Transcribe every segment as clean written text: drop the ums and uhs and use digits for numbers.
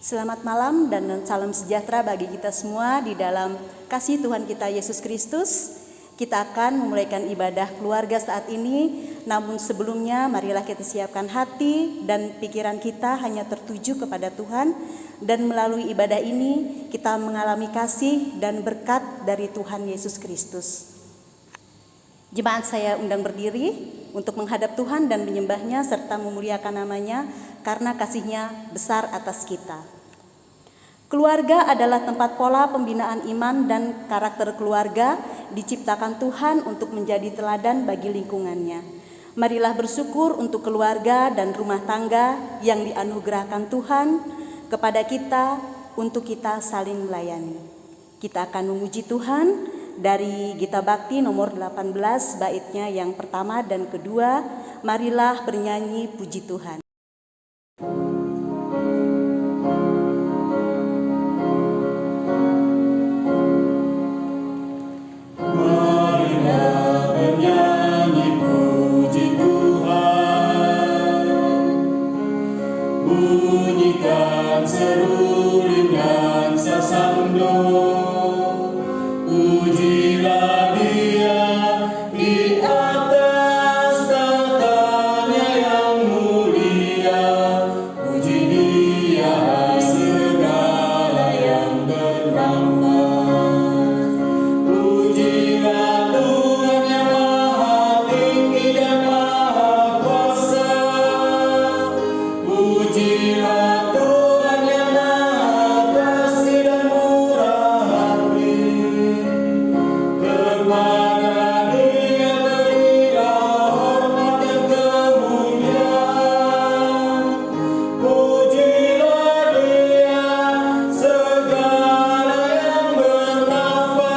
Selamat malam dan salam sejahtera bagi kita semua di dalam kasih Tuhan kita Yesus Kristus. Kita akan memulaikan ibadah keluarga saat ini, namun sebelumnya marilah kita siapkan hati dan pikiran kita hanya tertuju kepada Tuhan, dan melalui ibadah ini kita mengalami kasih dan berkat dari Tuhan Yesus Kristus. Jemaat saya undang berdiri untuk menghadap Tuhan dan menyembahnya serta memuliakan namanya karena kasih-Nya besar atas kita. Keluarga adalah tempat pola pembinaan iman dan karakter keluarga diciptakan Tuhan untuk menjadi teladan bagi lingkungannya. Marilah bersyukur untuk keluarga dan rumah tangga yang dianugerahkan Tuhan kepada kita untuk kita saling melayani. Kita akan memuji Tuhan dari Gita Bakti nomor 18 baitnya yang pertama dan kedua. Marilah bernyanyi puji Tuhan. Bunyikan seruling dan sasando, pujilah Dia di atas tatanya yang mulia. Puji Dia segala yang bernafas. Pujilah Tuhan yang maha tinggi dan maha kuasa. Pujilah Tuhan yang maha kasih dan murah hati. Kepada Dia berilah hormat dan kemuliaan. Pujilah Dia segala yang bernafas.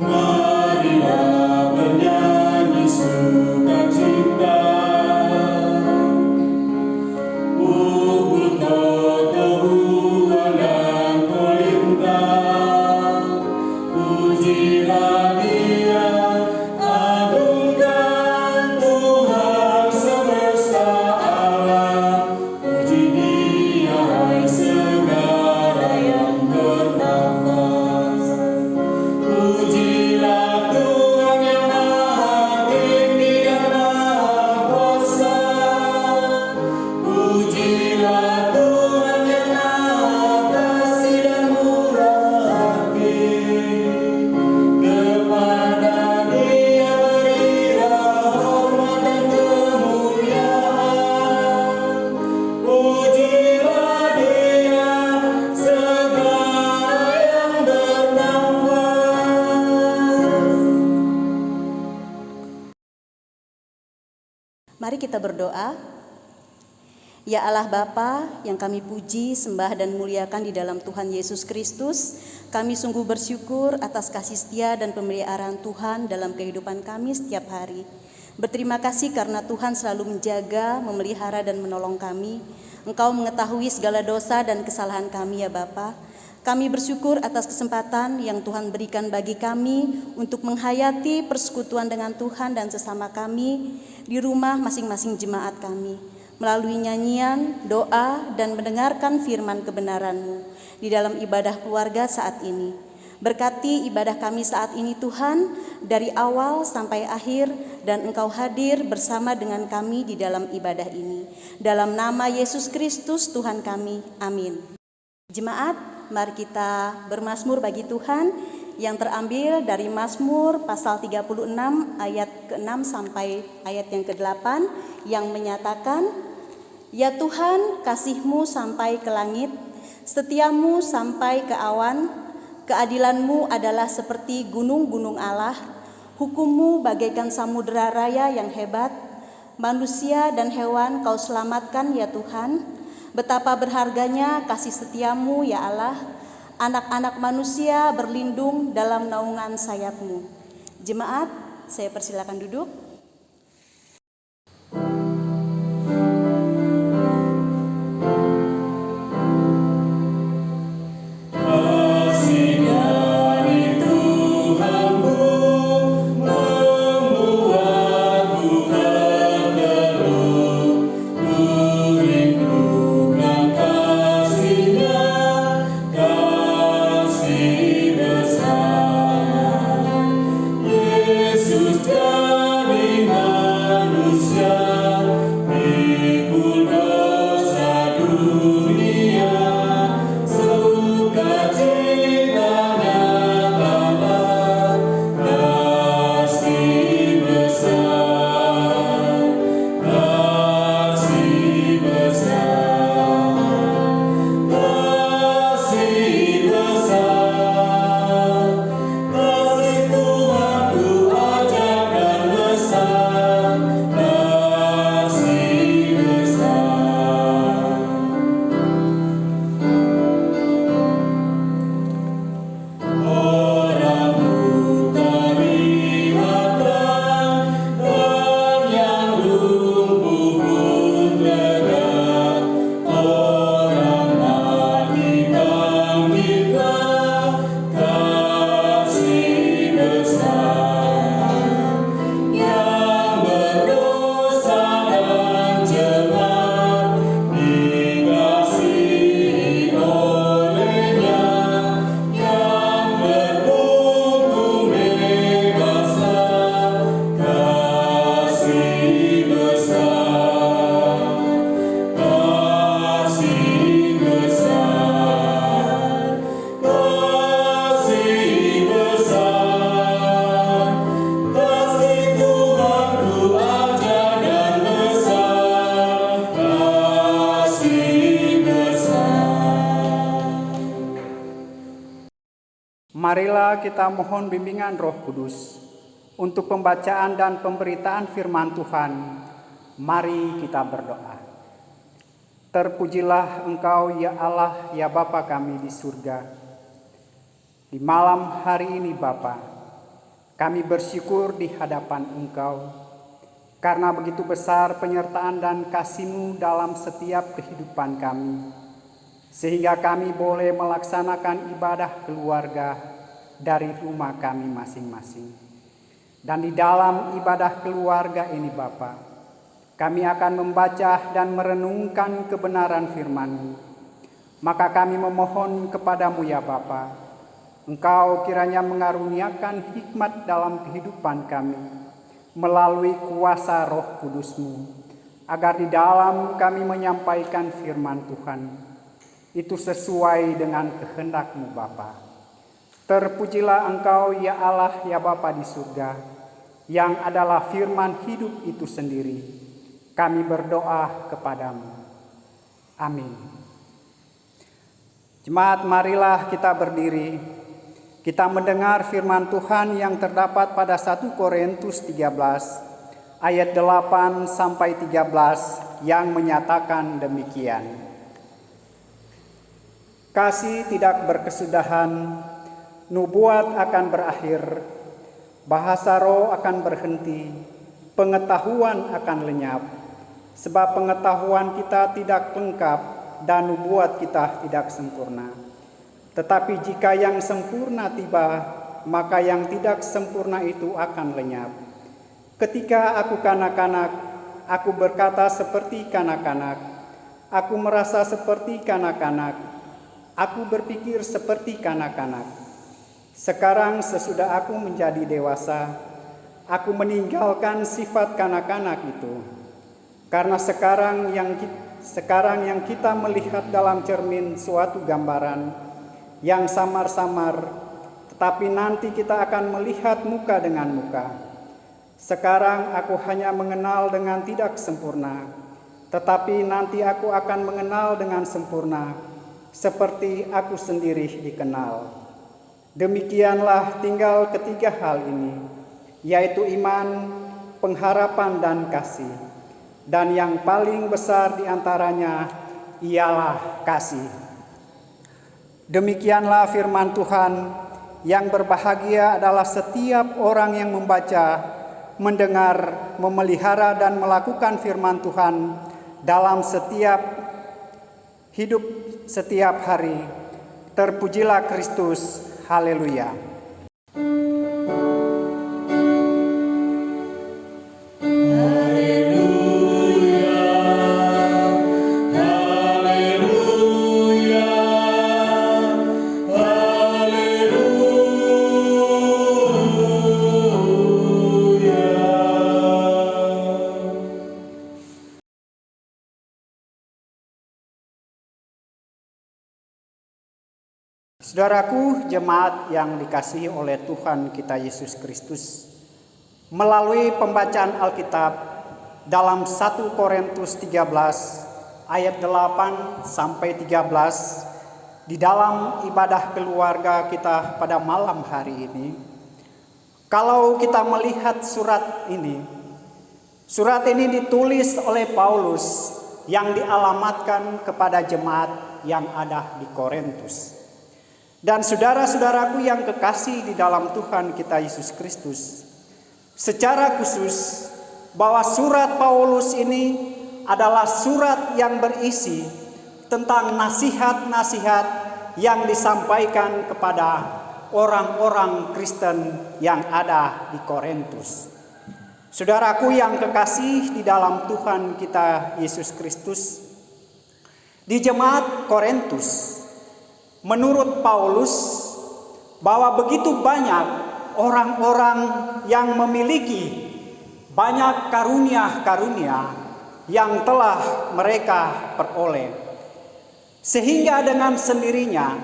Marilah bernyanyi sukacita, pukul totohuan dan kolintang. Pujilah Dia, agungkan Tuhan semesta alam. Puji Dia hai segala yang bernafas. Pujilah Tuhan yang maha tinggi dan maha kuasa. Pujilah Tuhan yang maha kasih dan murah hati. Kepada Dia berilah hormat dan kemuliaan. Pujilah Dia segala yang bernafas. Mari kita berdoa. Ya Allah Bapa yang kami puji, sembah dan muliakan di dalam Tuhan Yesus Kristus, kami sungguh bersyukur atas kasih setia dan pemeliharaan Tuhan dalam kehidupan kami setiap hari. Berterima kasih karena Tuhan selalu menjaga, memelihara dan menolong kami. Engkau mengetahui segala dosa dan kesalahan kami ya Bapa. Kami bersyukur atas kesempatan yang Tuhan berikan bagi kami untuk menghayati persekutuan dengan Tuhan dan sesama kami di rumah masing-masing jemaat kami, melalui nyanyian, doa, dan mendengarkan firman kebenaran-Mu di dalam ibadah keluarga saat ini. Berkati ibadah kami saat ini Tuhan, dari awal sampai akhir, dan Engkau hadir bersama dengan kami di dalam ibadah ini. Dalam nama Yesus Kristus Tuhan kami, amin. Jemaat, mari kita bermazmur bagi Tuhan yang terambil dari Mazmur pasal 36 ayat ke-6 sampai ayat yang ke-8 yang menyatakan, Ya Tuhan, kasih-Mu sampai ke langit, setia-Mu sampai ke awan, keadilan-Mu adalah seperti gunung-gunung Allah, hukum-Mu bagaikan samudera raya yang hebat, manusia dan hewan Kau selamatkan ya Tuhan. Betapa berharganya kasih setia-Mu ya Allah, anak-anak manusia berlindung dalam naungan sayap-Mu. Jemaat, saya persilakan duduk. Kasih dari Tuhan juga kita mohon bimbingan Roh Kudus untuk pembacaan dan pemberitaan firman Tuhan. Mari kita berdoa. Terpujilah Engkau ya Allah, ya Bapa kami di surga. Di malam hari ini Bapa, kami bersyukur di hadapan Engkau karena begitu besar penyertaan dan kasih-Mu dalam setiap kehidupan kami, sehingga kami boleh melaksanakan ibadah keluarga dari rumah kami masing-masing. Dan di dalam ibadah keluarga ini Bapa, kami akan membaca dan merenungkan kebenaran firman-Mu. Maka kami memohon kepadamu ya Bapa, Engkau kiranya mengaruniakan hikmat dalam kehidupan kami melalui kuasa Roh Kudus-Mu, agar di dalam kami menyampaikan firman Tuhan itu sesuai dengan kehendak-Mu Bapa. Terpujilah Engkau ya Allah ya Bapa di surga, yang adalah firman hidup itu sendiri. Kami berdoa kepadamu. Amin. Jemaat, marilah kita berdiri. Kita mendengar firman Tuhan yang terdapat pada 1 Korintus 13 ayat 8 sampai 13 yang menyatakan demikian. Kasih tidak berkesudahan, nubuat akan berakhir, bahasa roh akan berhenti, pengetahuan akan lenyap. Sebab pengetahuan kita tidak lengkap dan nubuat kita tidak sempurna. Tetapi jika yang sempurna tiba, maka yang tidak sempurna itu akan lenyap. Ketika aku kanak-kanak, aku berkata seperti kanak-kanak, aku merasa seperti kanak-kanak, aku berpikir seperti kanak-kanak. Sekarang sesudah aku menjadi dewasa, aku meninggalkan sifat kanak-kanak itu. Karena sekarang yang kita melihat dalam cermin suatu gambaran yang samar-samar, tetapi nanti kita akan melihat muka dengan muka. Sekarang aku hanya mengenal dengan tidak sempurna, tetapi nanti aku akan mengenal dengan sempurna, seperti aku sendiri dikenal. Demikianlah tinggal ketiga hal ini, yaitu iman, pengharapan, dan kasih. Dan yang paling besar di antaranya ialah kasih. Demikianlah firman Tuhan. Yang berbahagia adalah setiap orang yang membaca, mendengar, memelihara, dan melakukan firman Tuhan dalam setiap hidup setiap hari. Terpujilah Kristus. Haleluya. Saudaraku, jemaat yang dikasihi oleh Tuhan kita Yesus Kristus, melalui pembacaan Alkitab dalam 1 Korintus 13 ayat 8 sampai 13 di dalam ibadah keluarga kita pada malam hari ini, kalau kita melihat surat ini ditulis oleh Paulus yang dialamatkan kepada jemaat yang ada di Korintus. Dan saudara-saudaraku yang kekasih di dalam Tuhan kita Yesus Kristus, secara khusus bahwa surat Paulus ini adalah surat yang berisi tentang nasihat-nasihat yang disampaikan kepada orang-orang Kristen yang ada di Korintus. Saudaraku yang kekasih di dalam Tuhan kita Yesus Kristus, di jemaat Korintus, menurut Paulus, bahwa begitu banyak orang-orang yang memiliki banyak karunia-karunia yang telah mereka peroleh. Sehingga dengan sendirinya,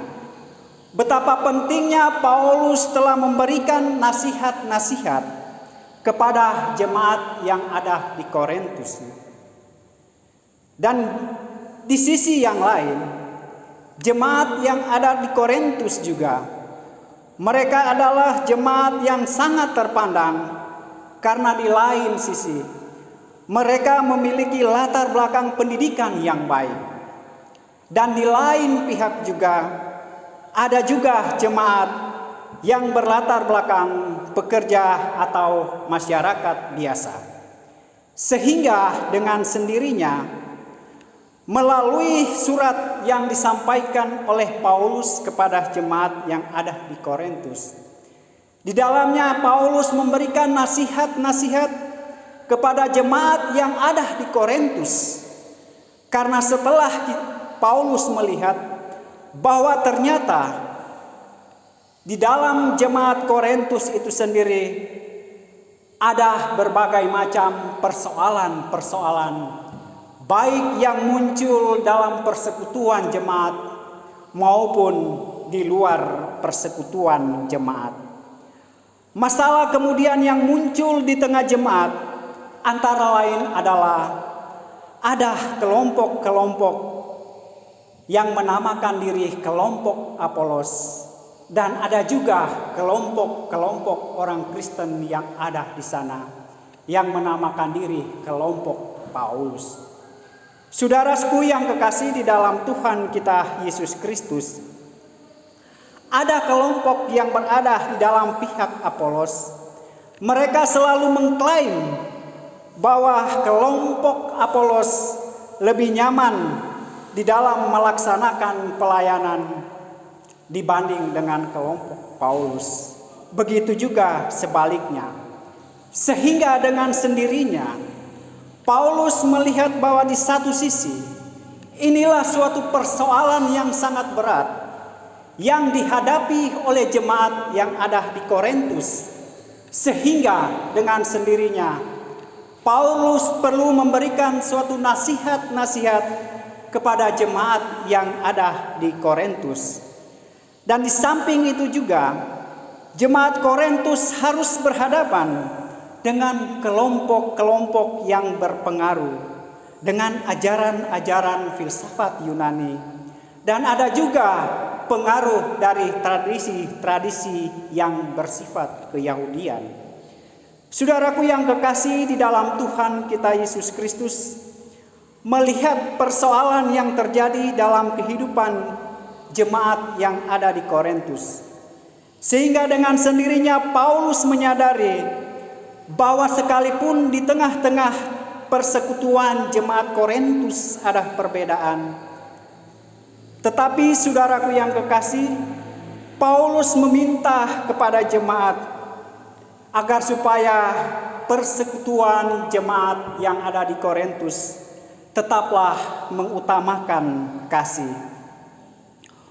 betapa pentingnya Paulus telah memberikan nasihat-nasihat kepada jemaat yang ada di Korintus. Dan di sisi yang lain, jemaat yang ada di Korintus juga Mereka adalah jemaat yang sangat terpandang karena di lain sisi mereka memiliki latar belakang pendidikan yang baik. Dan di lain pihak juga ada juga jemaat yang berlatar belakang pekerja atau masyarakat biasa. Sehingga dengan sendirinya melalui surat yang disampaikan oleh Paulus kepada jemaat yang ada di Korintus, di dalamnya Paulus memberikan nasihat-nasihat kepada jemaat yang ada di Korintus. Karena setelah Paulus melihat bahwa ternyata di dalam jemaat Korintus itu sendiri ada berbagai macam persoalan-persoalan, baik yang muncul dalam persekutuan jemaat maupun di luar persekutuan jemaat. Masalah kemudian yang muncul di tengah jemaat antara lain adalah ada kelompok-kelompok yang menamakan diri kelompok Apolos, dan ada juga kelompok-kelompok orang Kristen yang ada di sana yang menamakan diri kelompok Paulus. Saudaraku yang kekasih di dalam Tuhan kita Yesus Kristus, ada kelompok yang berada di dalam pihak Apolos. Mereka selalu mengklaim bahwa kelompok Apolos lebih nyaman di dalam melaksanakan pelayanan dibanding dengan kelompok Paulus. Begitu juga sebaliknya. Sehingga dengan sendirinya Paulus melihat bahwa di satu sisi inilah suatu persoalan yang sangat berat yang dihadapi oleh jemaat yang ada di Korintus, sehingga dengan sendirinya Paulus perlu memberikan suatu nasihat-nasihat kepada jemaat yang ada di Korintus. Dan di samping itu juga jemaat Korintus harus berhadapan dengan kelompok-kelompok yang berpengaruh dengan ajaran-ajaran filsafat Yunani, dan ada juga pengaruh dari tradisi-tradisi yang bersifat keyahudian. Saudaraku yang kekasih di dalam Tuhan kita Yesus Kristus, melihat persoalan yang terjadi dalam kehidupan jemaat yang ada di Korintus, sehingga dengan sendirinya Paulus menyadari bahwa sekalipun di tengah-tengah persekutuan jemaat Korintus ada perbedaan, tetapi saudaraku yang kekasih, Paulus meminta kepada jemaat agar supaya persekutuan jemaat yang ada di Korintus tetaplah mengutamakan kasih.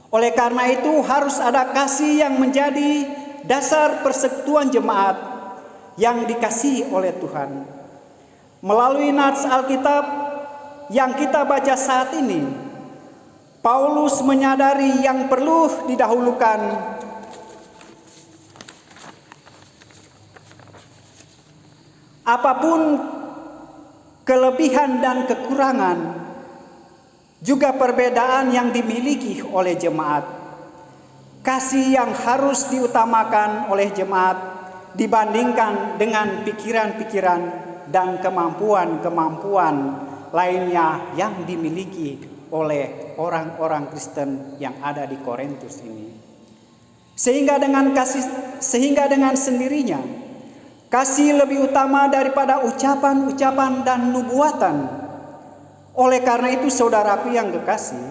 Oleh karena itu harus ada kasih yang menjadi dasar persekutuan jemaat yang dikasihi oleh Tuhan. Melalui nats Alkitab yang kita baca saat ini, Paulus menyadari yang perlu didahulukan apapun kelebihan dan kekurangan, juga perbedaan yang dimiliki oleh jemaat. Kasih yang harus diutamakan oleh jemaat dibandingkan dengan pikiran-pikiran dan kemampuan-kemampuan lainnya yang dimiliki oleh orang-orang Kristen yang ada di Korintus ini. Sehingga dengan sendirinya kasih lebih utama daripada ucapan-ucapan dan nubuatan. Oleh karena itu saudaraku yang kekasih,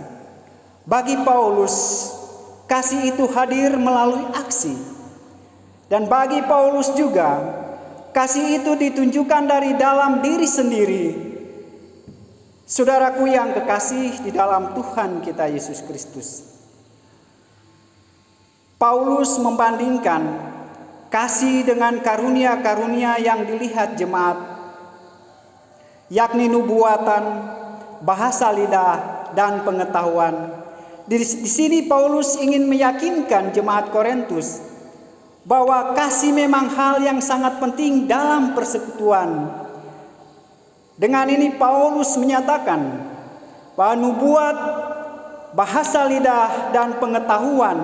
bagi Paulus kasih itu hadir melalui aksi. Dan bagi Paulus juga kasih itu ditunjukkan dari dalam diri sendiri. Saudaraku yang kekasih di dalam Tuhan kita Yesus Kristus, Paulus membandingkan kasih dengan karunia-karunia yang dilihat jemaat, yakni nubuatan, bahasa lidah, dan pengetahuan. Di sini Paulus ingin meyakinkan jemaat Korintus bahwa kasih memang hal yang sangat penting dalam persekutuan. Dengan ini Paulus menyatakan bahwa nubuat, bahasa lidah, dan pengetahuan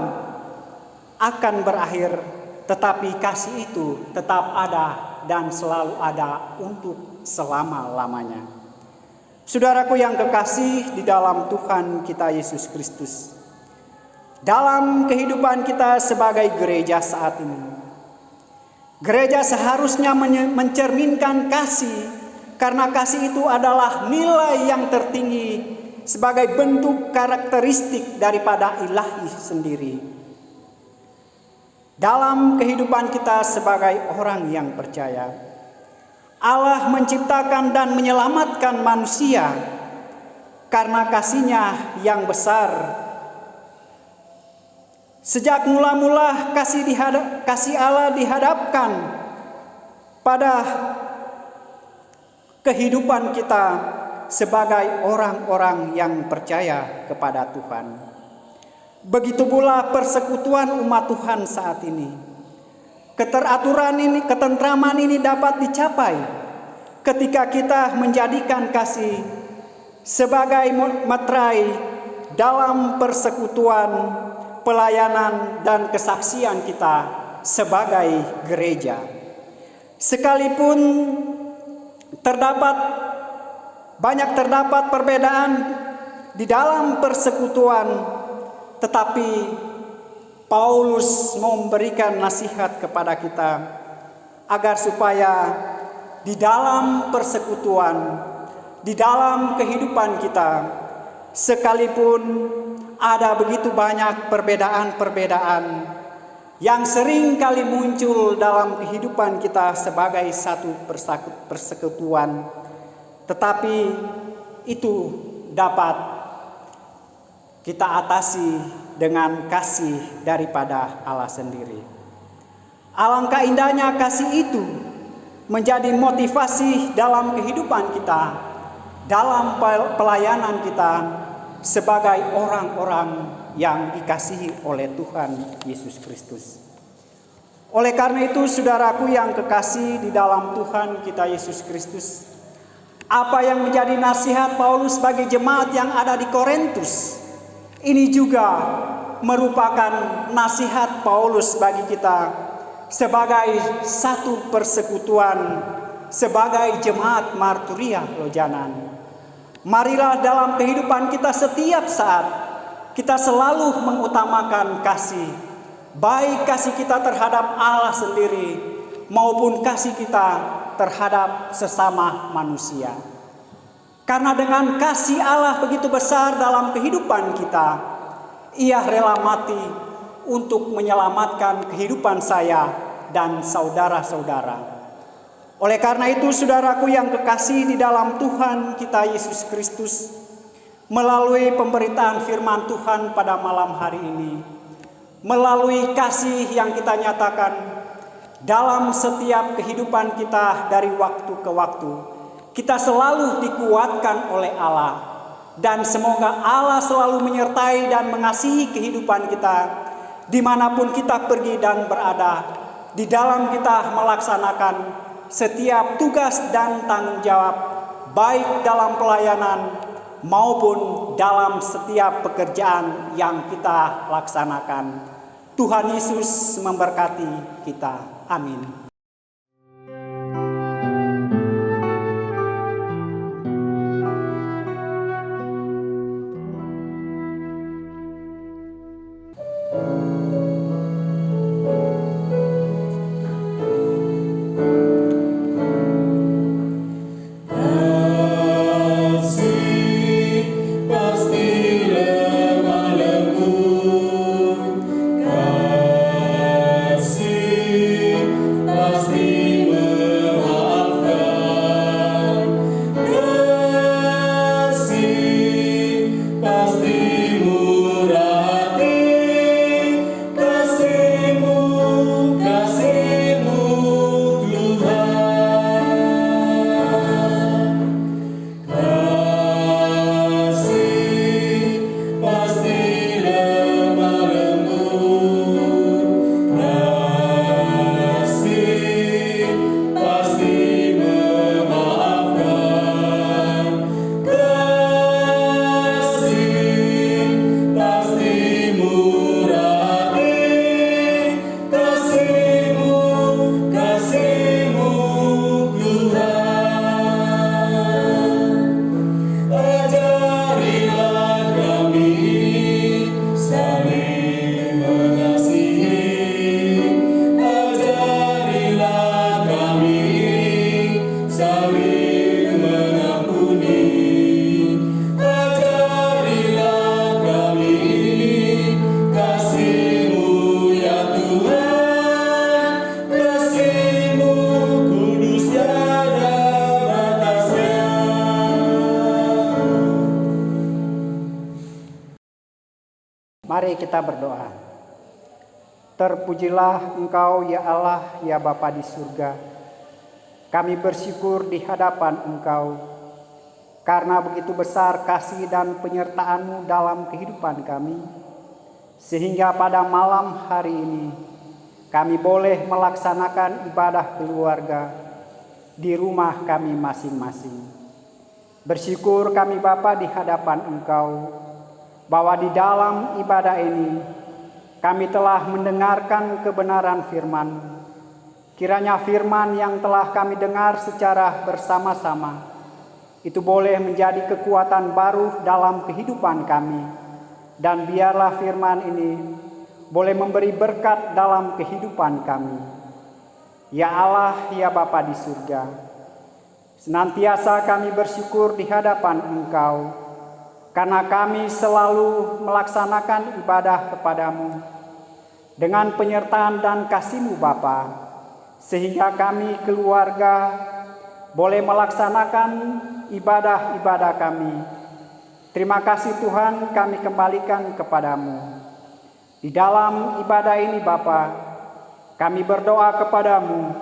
akan berakhir, tetapi kasih itu tetap ada dan selalu ada untuk selama-lamanya. Saudaraku yang kekasih di dalam Tuhan kita Yesus Kristus, dalam kehidupan kita sebagai gereja saat ini, gereja seharusnya mencerminkan kasih, karena kasih itu adalah nilai yang tertinggi sebagai bentuk karakteristik daripada ilahi sendiri. Dalam kehidupan kita sebagai orang yang percaya, Allah menciptakan dan menyelamatkan manusia karena kasih-Nya yang besar. Sejak mula-mula kasih Allah dihadapkan pada kehidupan kita sebagai orang-orang yang percaya kepada Tuhan. Begitu pula persekutuan umat Tuhan saat ini. Keteraturan ini, ketentraman ini dapat dicapai ketika kita menjadikan kasih sebagai materai dalam persekutuan, pelayanan, dan kesaksian kita sebagai gereja. Sekalipun banyak terdapat perbedaan di dalam persekutuan, tetapi Paulus memberikan nasihat kepada kita agar supaya di dalam persekutuan, di dalam kehidupan kita, sekalipun ada begitu banyak perbedaan-perbedaan yang sering kali muncul dalam kehidupan kita sebagai satu persekutuan, tetapi itu dapat kita atasi dengan kasih daripada Allah sendiri. Alangkah indahnya kasih itu menjadi motivasi dalam kehidupan kita, dalam pelayanan kita sebagai orang-orang yang dikasihi oleh Tuhan Yesus Kristus. Oleh karena itu, saudaraku yang kekasih di dalam Tuhan kita Yesus Kristus, apa yang menjadi nasihat Paulus bagi jemaat yang ada di Korintus, ini juga merupakan nasihat Paulus bagi kita sebagai satu persekutuan, sebagai jemaat Marturia Lojanan. Marilah dalam kehidupan kita setiap saat kita selalu mengutamakan kasih, baik kasih kita terhadap Allah sendiri maupun kasih kita terhadap sesama manusia. Karena dengan kasih Allah begitu besar dalam kehidupan kita, Ia rela mati untuk menyelamatkan kehidupan saya dan saudara-saudara. Oleh karena itu, saudaraku yang kekasih di dalam Tuhan kita Yesus Kristus, melalui pemberitaan firman Tuhan pada malam hari ini, melalui kasih yang kita nyatakan dalam setiap kehidupan kita dari waktu ke waktu, kita selalu dikuatkan oleh Allah, dan semoga Allah selalu menyertai dan mengasihi kehidupan kita dimanapun kita pergi dan berada, di dalam kita melaksanakan setiap tugas dan tanggung jawab, baik dalam pelayanan maupun dalam setiap pekerjaan yang kita laksanakan. Tuhan Yesus memberkati kita. Amin. Kasih Mari kita berdoa. Terpujilah Engkau ya Allah, ya Bapa di surga. Kami bersyukur di hadapan Engkau karena begitu besar kasih dan penyertaan-Mu dalam kehidupan kami, sehingga pada malam hari ini kami boleh melaksanakan ibadah keluarga di rumah kami masing-masing. Bersyukur kami Bapa di hadapan Engkau bahwa di dalam ibadah ini kami telah mendengarkan kebenaran firman-Mu. Kiranya firman yang telah kami dengar secara bersama-sama itu boleh menjadi kekuatan baru dalam kehidupan kami. Dan biarlah firman ini boleh memberi berkat dalam kehidupan kami. Ya Allah, ya Bapa di surga, senantiasa kami bersyukur di hadapan Engkau karena kami selalu melaksanakan ibadah kepadamu dengan penyertaan dan kasih-Mu Bapa, sehingga kami keluarga boleh melaksanakan ibadah-ibadah kami. Terima kasih Tuhan, kami kembalikan kepadamu. Di dalam ibadah ini Bapa, kami berdoa kepadamu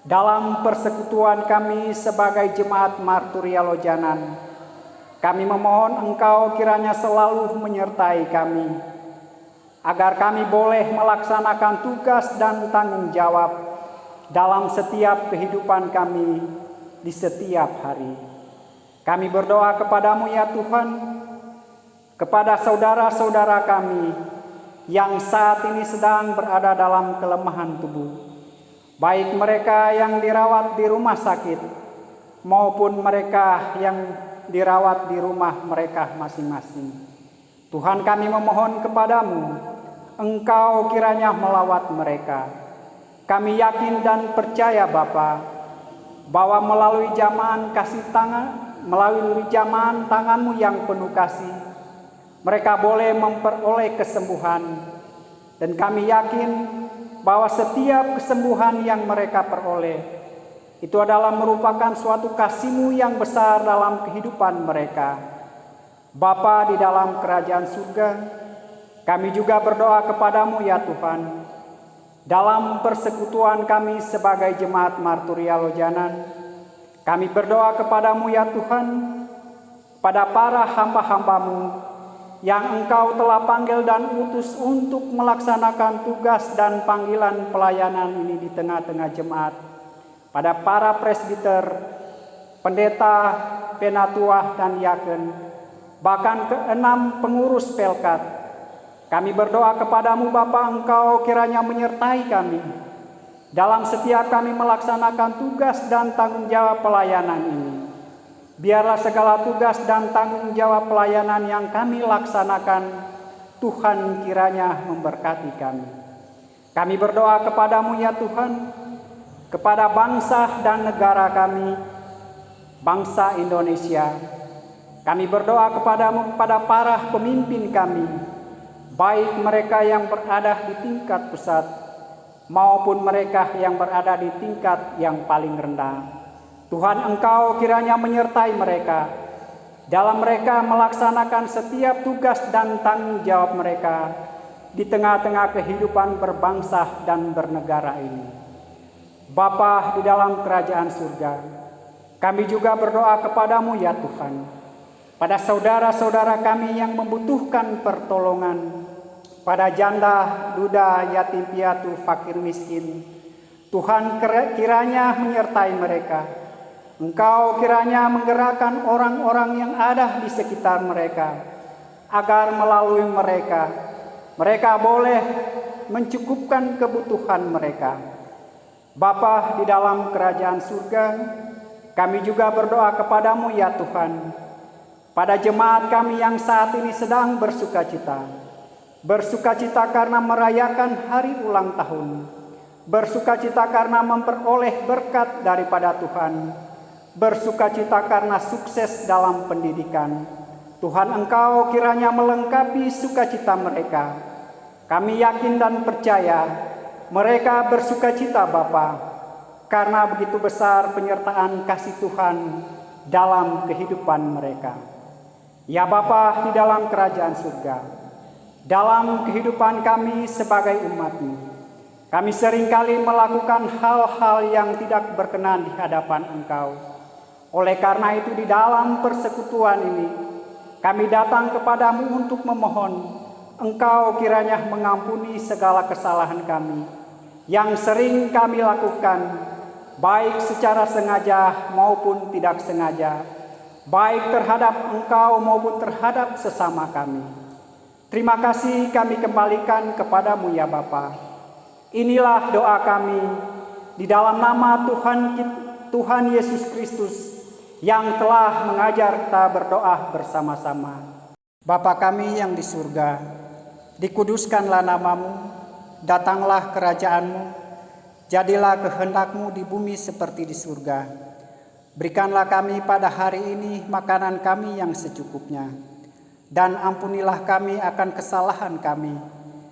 dalam persekutuan kami sebagai jemaat Marturia Lojanan. Kami memohon Engkau kiranya selalu menyertai kami, agar kami boleh melaksanakan tugas dan tanggung jawab dalam setiap kehidupan kami di setiap hari. Kami berdoa kepadamu ya Tuhan, kepada saudara-saudara kami yang saat ini sedang berada dalam kelemahan tubuh, baik mereka yang dirawat di rumah sakit maupun mereka yang dirawat di rumah mereka masing-masing. Tuhan, kami memohon kepadamu, Engkau kiranya melawat mereka. Kami yakin dan percaya Bapa, bahwa melalui zaman tangan-Mu yang penuh kasih, mereka boleh memperoleh kesembuhan. Dan kami yakin bahwa setiap kesembuhan yang mereka peroleh itu adalah merupakan suatu kasih-Mu yang besar dalam kehidupan mereka. Bapa di dalam kerajaan surga, kami juga berdoa kepadamu ya Tuhan, dalam persekutuan kami sebagai jemaat Marturia Lojanan, kami berdoa kepadamu ya Tuhan, pada para hamba-hamba-Mu yang Engkau telah panggil dan utus untuk melaksanakan tugas dan panggilan pelayanan ini di tengah-tengah jemaat, pada para presbiter, pendeta, penatua dan yaken, bahkan ke-6 pengurus pelkat. Kami berdoa kepadamu Bapa, Engkau kiranya menyertai kami dalam setiap kami melaksanakan tugas dan tanggung jawab pelayanan ini. Biarlah segala tugas dan tanggung jawab pelayanan yang kami laksanakan, Tuhan kiranya memberkati kami. Kami berdoa kepadamu ya Tuhan, kepada bangsa dan negara kami, bangsa Indonesia. Kami berdoa kepadamu kepada para pemimpin kami, baik mereka yang berada di tingkat pusat maupun mereka yang berada di tingkat yang paling rendah. Tuhan, Engkau kiranya menyertai mereka dalam mereka melaksanakan setiap tugas dan tanggung jawab mereka di tengah-tengah kehidupan berbangsa dan bernegara ini. Bapa di dalam kerajaan surga, kami juga berdoa kepadamu ya Tuhan, pada saudara-saudara kami yang membutuhkan pertolongan, pada janda, duda, yatim piatu, fakir miskin. Tuhan kiranya menyertai mereka. Engkau kiranya menggerakkan orang-orang yang ada di sekitar mereka, agar melalui mereka boleh mencukupkan kebutuhan mereka. Bapa di dalam kerajaan surga, kami juga berdoa kepadamu ya Tuhan, pada jemaat kami yang saat ini sedang bersukacita karena merayakan hari ulang tahun, bersukacita karena memperoleh berkat daripada Tuhan, bersukacita karena sukses dalam pendidikan. Tuhan, Engkau kiranya melengkapi sukacita mereka. Kami yakin dan percaya mereka bersukacita Bapa, karena begitu besar penyertaan kasih Tuhan dalam kehidupan mereka. Ya Bapa di dalam kerajaan surga, Dalam kehidupan kami sebagai umat-Mu, kami seringkali melakukan hal-hal yang tidak berkenan di hadapan Engkau. Oleh karena itu di dalam persekutuan ini, kami datang kepadamu untuk memohon Engkau kiranya mengampuni segala kesalahan kami yang sering kami lakukan, baik secara sengaja maupun tidak sengaja, baik terhadap Engkau maupun terhadap sesama kami. Terima kasih kami kembalikan kepadamu ya Bapa. Inilah doa kami di dalam nama Tuhan Yesus Kristus yang telah mengajar kita berdoa bersama-sama. Bapa kami yang di surga, dikuduskanlah namamu, datanglah kerajaanmu, jadilah kehendak-Mu di bumi seperti di surga. Berikanlah kami pada hari ini makanan kami yang secukupnya. Dan ampunilah kami akan kesalahan kami,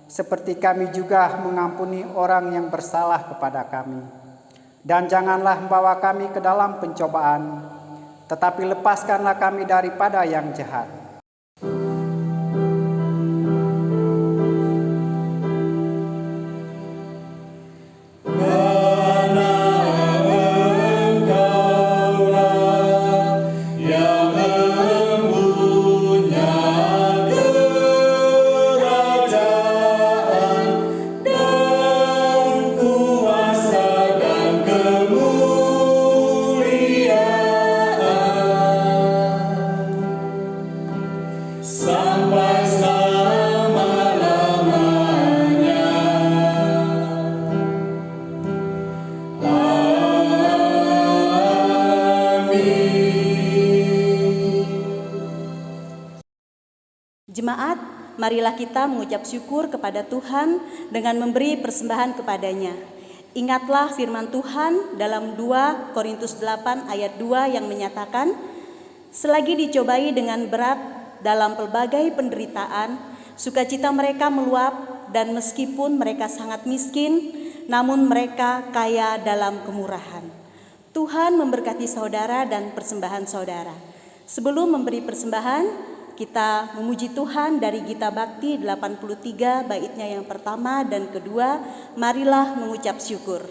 seperti kami juga mengampuni orang yang bersalah kepada kami. Dan janganlah membawa kami ke dalam pencobaan, tetapi lepaskanlah kami daripada yang jahat. Jemaat, marilah kita mengucap syukur kepada Tuhan dengan memberi persembahan kepadanya. Ingatlah firman Tuhan dalam 2 Korintus 8 ayat 2 yang menyatakan, selagi dicobai dengan berat dalam pelbagai penderitaan, sukacita mereka meluap, dan meskipun mereka sangat miskin, namun mereka kaya dalam kemurahan. Tuhan memberkati saudara dan persembahan saudara. Sebelum memberi persembahan, kita memuji Tuhan dari Gita Bakti 83 baitnya yang pertama dan kedua. Marilah mengucap syukur.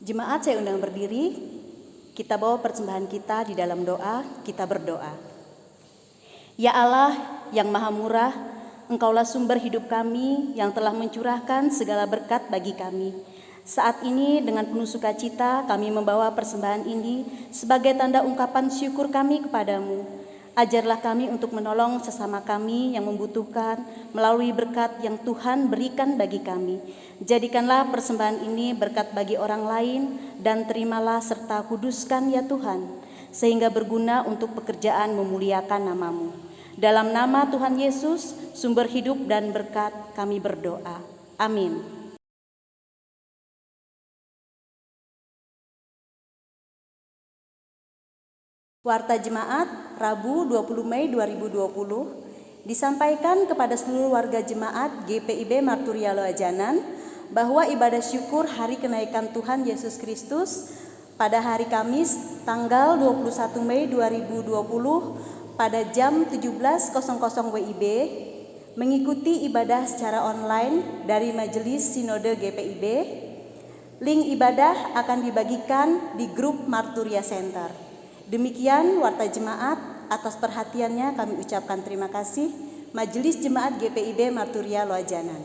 Jemaat, saya undang berdiri. Kita bawa persembahan kita di dalam doa. Kita berdoa. Ya Allah yang maha murah, Engkaulah sumber hidup kami yang telah mencurahkan segala berkat bagi kami. Saat ini dengan penuh sukacita kami membawa persembahan ini sebagai tanda ungkapan syukur kami kepadamu. Ajarlah kami untuk menolong sesama kami yang membutuhkan melalui berkat yang Tuhan berikan bagi kami. Jadikanlah persembahan ini berkat bagi orang lain dan terimalah serta kuduskan ya Tuhan, sehingga berguna untuk pekerjaan memuliakan nama-Mu. Dalam nama Tuhan Yesus, sumber hidup dan berkat, kami berdoa. Amin. Warta Jemaat, Rabu 20 Mei 2020, disampaikan kepada seluruh warga Jemaat GPIB Marturia Loajanan bahwa ibadah syukur hari kenaikan Tuhan Yesus Kristus pada hari Kamis tanggal 21 Mei 2020 pada jam 17.00 WIB mengikuti ibadah secara online dari Majelis Sinode GPIB. Link ibadah akan dibagikan di grup Marturia Center. Demikian warta jemaat, atas perhatiannya kami ucapkan terima kasih. Majelis Jemaat GPIB Marturia Loajanan.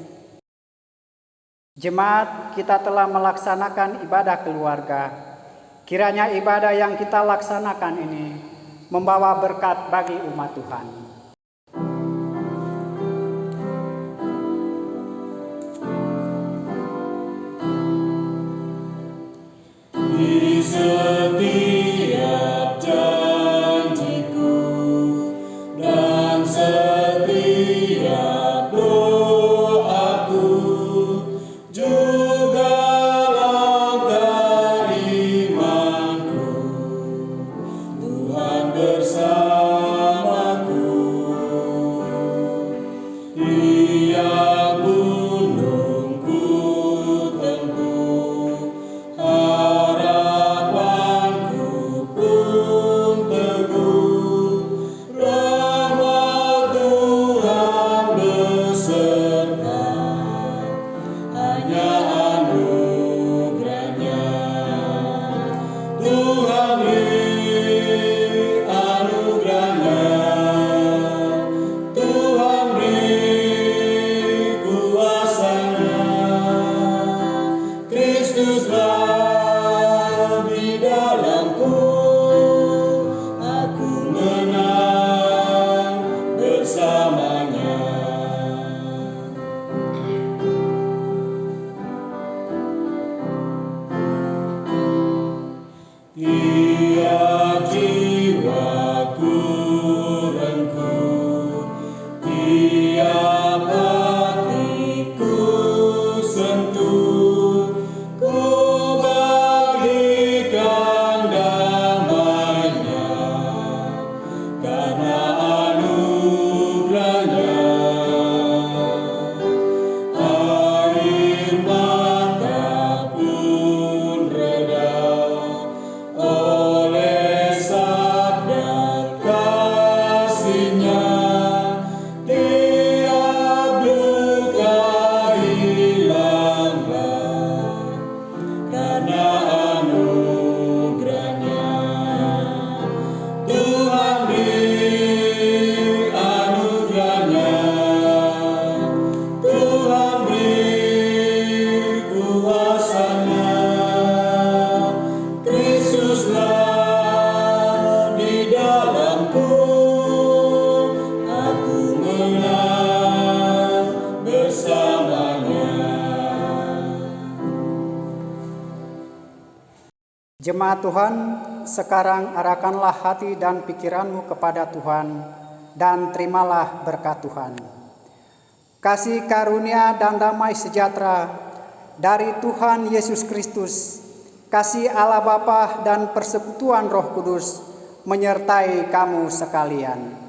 Jemaat, kita telah melaksanakan ibadah keluarga. Kiranya ibadah yang kita laksanakan ini membawa berkat bagi umat Tuhan. Di setiap janjiku dan setiap doaku, juga langkah imanku, Tuhan bersamaku. Tiap gunungku tempuh, harapanku pun teguh, rahmat Tuhan beserta, hanya anugerahnya. Tuhan beri anugerahnya, Tuhan beri kuasanya. Kristuslah di dalamku, aku menang bersamanya. Tiap jiwaku rengkuh, tiap hatiku sentuh, ku bagikan damainya, karena anugerahnya. Air mata pun reda oleh sabda kasih-Nya, tiap duka hilanglah karena anugerahnya. Tuhan beri anugerahnya, Tuhan beri kuasanya. Kristuslah di dalamku, aku menang bersamanya. Jemaat Tuhan, sekarang arahkanlah hati dan pikiranmu kepada Tuhan dan terimalah berkat Tuhan. Kasih karunia dan damai sejahtera dari Tuhan Yesus Kristus, kasih Allah Bapa dan persekutuan Roh Kudus menyertai kamu sekalian.